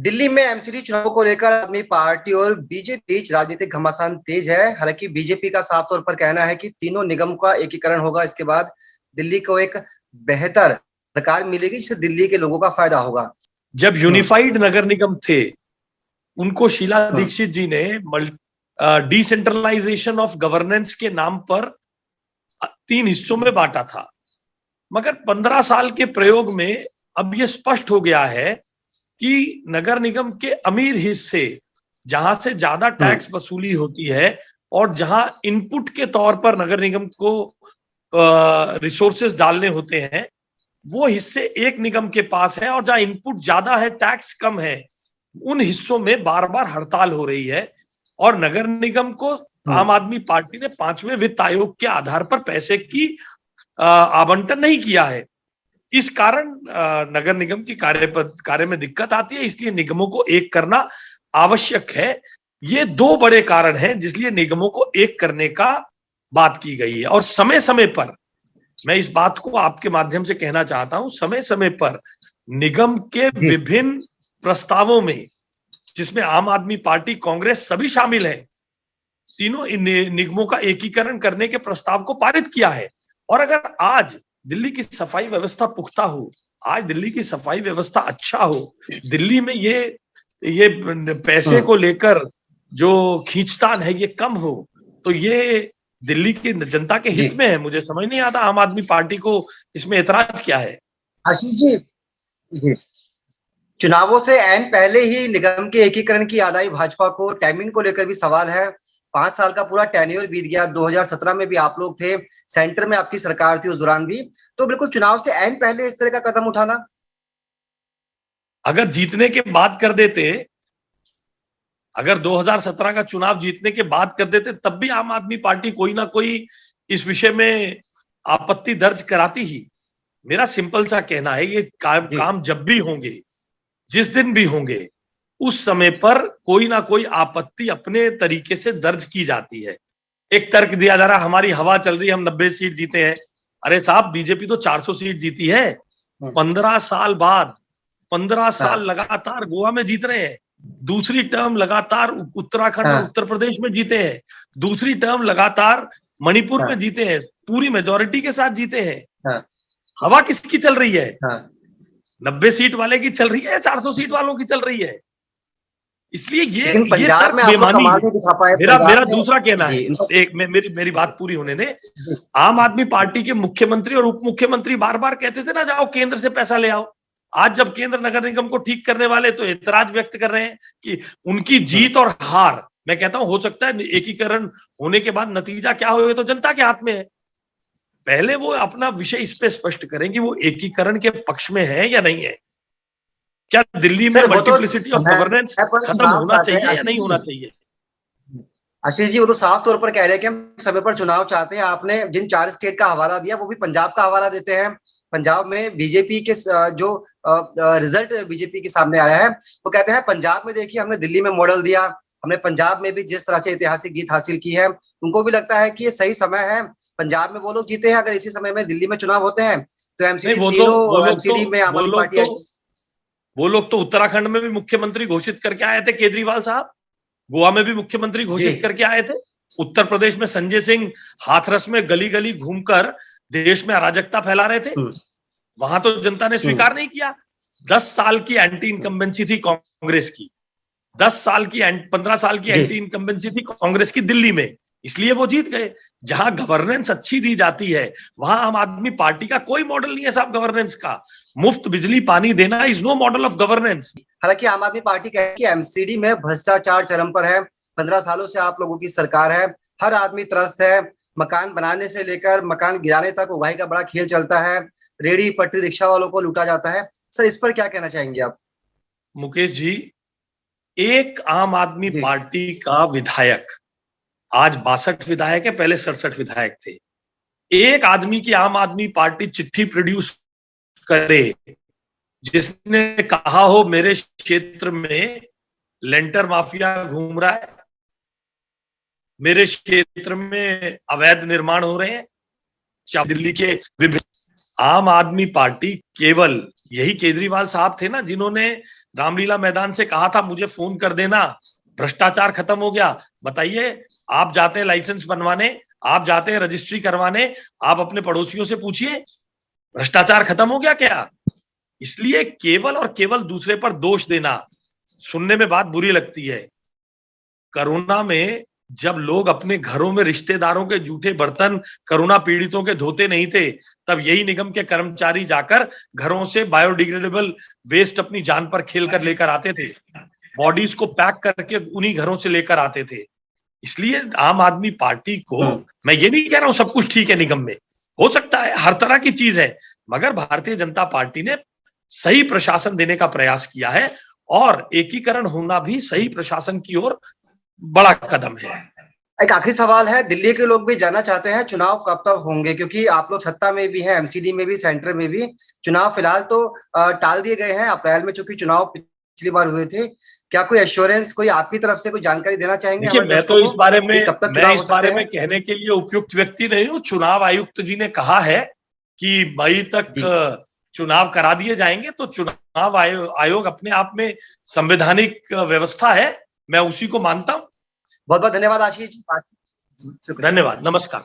दिल्ली में एमसीडी चुनाव को लेकर आदमी पार्टी और बीजेपी बीच राजनीतिक घमासान तेज है। हालांकि बीजेपी का साफ तौर पर कहना है कि तीनों निगम का एकीकरण होगा, इसके बाद दिल्ली को एक बेहतर सरकार मिलेगी जिससे दिल्ली के लोगों का फायदा होगा। जब यूनिफाइड नगर निगम थे, उनको शीला हम्म। दीक्षित जी ने डिसेंट्रलाइजेशन ऑफ गवर्नेंस के नाम पर 3 हिस्सों में बांटा था। मगर 15 साल के प्रयोग में अब यह स्पष्ट हो गया है कि नगर निगम के अमीर हिस्से, जहां से ज्यादा टैक्स वसूली होती है और जहां इनपुट के तौर पर नगर निगम को रिसोर्सेज डालने होते हैं, वो हिस्से एक निगम के पास है। और जहां इनपुट ज्यादा है, टैक्स कम है, उन हिस्सों में बार बार हड़ताल हो रही है। और नगर निगम को आम आदमी पार्टी ने 5वें वित्त आयोग के आधार पर पैसे की आवंटन नहीं किया है। इस कारण नगर निगम की कार्य में दिक्कत आती है, इसलिए निगमों को एक करना आवश्यक है। ये 2 बड़े कारण हैं जिसलिए निगमों को एक करने का बात की गई है। और समय समय पर, मैं इस बात को आपके माध्यम से कहना चाहता हूं, समय समय पर निगम के विभिन्न प्रस्तावों में, जिसमें आम आदमी पार्टी, कांग्रेस सभी शामिल है, तीनों निगमों का एकीकरण करने के प्रस्ताव को पारित किया है। और अगर आज दिल्ली की सफाई व्यवस्था पुख्ता हो, आज दिल्ली की सफाई व्यवस्था अच्छा हो, दिल्ली में ये पैसे को लेकर जो खींचतान है ये कम हो, तो ये दिल्ली की जनता के हित में है। मुझे समझ नहीं आता आम आदमी पार्टी को इसमें एतराज क्या है। आशीष जी, चुनावों से ऐन पहले ही निगम के एकीकरण की याद आई भाजपा को। टाइमिंग को लेकर भी सवाल है। 5 साल का पूरा टेन्योर बीत गया। 2017 में भी आप लोग थे, सेंटर में आपकी सरकार थी उस दौरान भी, तो बिल्कुल चुनाव से ऐन पहले इस तरह का कदम उठाना। अगर जीतने के बाद कर देते, अगर 2017 का चुनाव जीतने के बाद कर देते, तब भी आम आदमी पार्टी कोई ना कोई इस विषय में आपत्ति दर्ज कराती ही। मेरा सिंपल सा कहना है, ये काम जब भी होंगे, जिस दिन भी होंगे, उस समय पर कोई ना कोई आपत्ति अपने तरीके से दर्ज की जाती है। एक तर्क दिया जा रहा, हमारी हवा चल रही है, हम 90 सीट जीते हैं। अरे साहब, बीजेपी तो 400 सीट जीती है 15 साल बाद। 15 साल लगातार गोवा में जीत रहे हैं, दूसरी टर्म लगातार उत्तराखंड और उत्तर प्रदेश में जीते हैं, दूसरी टर्म लगातार मणिपुर में जीते हैं, पूरी मेजोरिटी के साथ जीते हैं। हवा किसकी चल रही है? 90 सीट वाले की चल रही है या 400 सीट वालों की चल रही है? इसलिए ये पंजाब में बेमानी है। मेरा दूसरा कहना है, एक मेरी बात पूरी होने दे। आम आदमी पार्टी के मुख्यमंत्री और उप मुख्यमंत्री बार बार कहते थे ना, जाओ केंद्र से पैसा ले आओ। आज जब केंद्र नगर निगम को ठीक करने वाले तो एतराज व्यक्त कर रहे हैं कि उनकी जीत और हार, मैं कहता हूं, हो सकता है एकीकरण होने के बाद नतीजा क्या हो तो जनता के हाथ में है। पहले वो अपना विषय इस पे स्पष्ट करें कि वो एकीकरण के पक्ष में है या नहीं है। क्या दिल्ली में मल्टीप्लिसिटी ऑफ गवर्नेंस खत्म होना चाहिए या नहीं होना चाहिए? आशीष जी, वो तो साफ तौर पर कह रहे हैं कि हम समय पर चुनाव चाहते हैं। आपने जिन 4 स्टेट का हवाला दिया, वो भी पंजाब का हवाला देते हैं। पंजाब में बीजेपी के जो रिजल्ट बीजेपी के सामने आया है, वो कहते हैं पंजाब में देखिए हमने दिल्ली में मॉडल दिया, हमने पंजाब में भी जिस तरह से ऐतिहासिक जीत हासिल की है, उनको भी लगता है कि ये सही समय है। पंजाब में वो लोग जीते हैं, अगर इसी समय में दिल्ली में चुनाव होते हैं तो एमसीडी में आम आदमी पार्टी आएगी। वो लोग तो उत्तराखंड में भी मुख्यमंत्री घोषित करके आए थे, केजरीवाल साहब। गोवा में भी मुख्यमंत्री घोषित करके आए थे। उत्तर प्रदेश में संजय सिंह हाथरस में गली गली घूमकर देश में अराजकता फैला रहे थे। वहां तो जनता ने स्वीकार नहीं किया। 10 साल की एंटी इनकम्बेंसी थी कांग्रेस की, 15 साल की एंटी इनकम्बेंसी थी कांग्रेस की दिल्ली में, इसलिए वो जीत गए। जहां गवर्नेंस अच्छी दी जाती है, वहां आम आदमी पार्टी का कोई मॉडल नहीं है साहब गवर्नेंस का। मुफ्त बिजली पानी देना is no model of governance. हालांकि आम आदमी पार्टी कहती है कि एमसीडी में भ्रष्टाचार चरम पर है। 15 सालों से आप लोगों की सरकार है, हर आदमी त्रस्त है। मकान बनाने से लेकर मकान गिराने तक उगाही का बड़ा खेल चलता है। रेडी पटरी रिक्शा वालों को लूटा जाता है। सर, इस पर क्या कहना चाहेंगे आप? मुकेश जी, एक आम आदमी पार्टी का विधायक, आज 62 विधायक है, पहले 67 विधायक थे। एक आदमी की आम आदमी पार्टी चिट्ठी प्रोड्यूस करे जिसने कहा हो मेरे क्षेत्र में लेंटर माफिया घूम रहा है, मेरे क्षेत्र में अवैध निर्माण हो रहे हैं, दिल्ली के विभिन्न आम आदमी पार्टी केवल, यही केजरीवाल साहब थे ना जिन्होंने रामलीला मैदान से कहा था मुझे फोन कर देना, भ्रष्टाचार खत्म हो गया। बताइए, आप जाते हैं लाइसेंस बनवाने, आप जाते हैं रजिस्ट्री करवाने, आप अपने पड़ोसियों से पूछिए, भ्रष्टाचार खत्म हो गया क्या? इसलिए केवल और केवल दूसरे पर दोष देना, सुनने में बात बुरी लगती है। कोरोना में जब लोग अपने घरों में रिश्तेदारों के जूठे बर्तन कोरोना पीड़ितों के धोते नहीं थे, तब यही निगम के कर्मचारी जाकर घरों से बायोडिग्रेडेबल वेस्ट अपनी जान पर खेल कर लेकर आते थे, बॉडीज को पैक करके उन्हीं घरों से लेकर आते थे। इसलिए आम आदमी पार्टी को, मैं ये नहीं कह रहा हूं सब कुछ ठीक है निगम में, हो सकता है हर तरह की चीज है, मगर भारतीय जनता पार्टी ने सही प्रशासन देने का प्रयास किया है और एकीकरण होना भी सही प्रशासन की ओर बड़ा कदम है। एक आखिरी सवाल है, दिल्ली के लोग भी जानना चाहते हैं चुनाव कब तक होंगे, क्योंकि आप लोग सत्ता में भी हैं, एमसीडी में भी, सेंटर में भी। चुनाव फिलहाल तो टाल दिए गए हैं, अप्रैल में चूंकि चुनाव पिछली बार हुए थे। क्या कोई एश्योरेंस, कोई आपकी तरफ से कोई जानकारी देना चाहेंगे देखिए, हमारे मैं दर्शकों तो इस बारे को में कि कब तक चुनाव हो सकते हैं? कहने के लिए उपयुक्त व्यक्ति नहीं हूं। चुनाव आयुक्त जी ने कहा है कि मई तक चुनाव करा दिए जाएंगे, तो चुनाव आयोग अपने आप में संवैधानिक व्यवस्था है, मैं उसी को मानता हूं। बहुत बहुत धन्यवाद आशीष जी। धन्यवाद, नमस्कार।